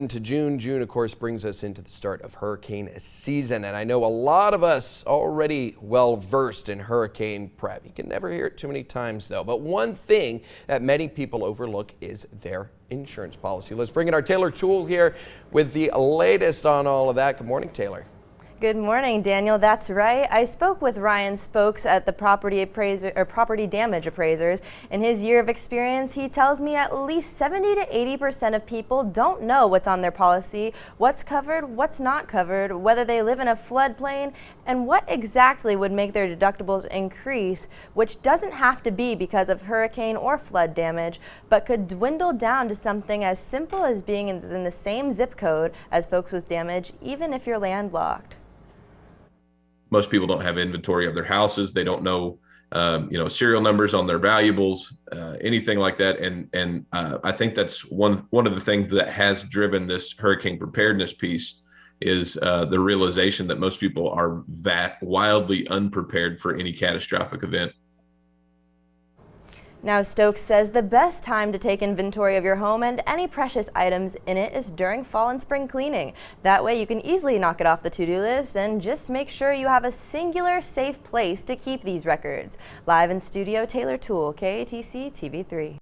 Into June. June, of course, brings us into the start of hurricane season, and I know a lot of us already well versed in hurricane prep. You can never hear it too many times, though. But one thing that many people overlook is their insurance policy. Let's bring in our Taylor Toole here with the latest on all of that. Good morning, Taylor. Good morning, Daniel. That's right. I spoke with Ryan Spokes at the property damage appraisers. In his year of experience, he tells me at least 70 to 80% of people don't know what's on their policy, what's covered, what's not covered, whether they live in a floodplain, and what exactly would make their deductibles increase, which doesn't have to be because of hurricane or flood damage, but could dwindle down to something as simple as being in the same zip code as folks with damage, even if you're landlocked. Most people don't have inventory of their houses. They don't know, serial numbers on their valuables, anything like that. And I think that's one of the things that has driven this hurricane preparedness piece is the realization that most people are wildly unprepared for any catastrophic event. Now, Stokes says the best time to take inventory of your home and any precious items in it is during fall and spring cleaning. That way you can easily knock it off the to-do list and just make sure you have a singular, safe place to keep these records. Live in studio, Taylor Toole, KATC TV3.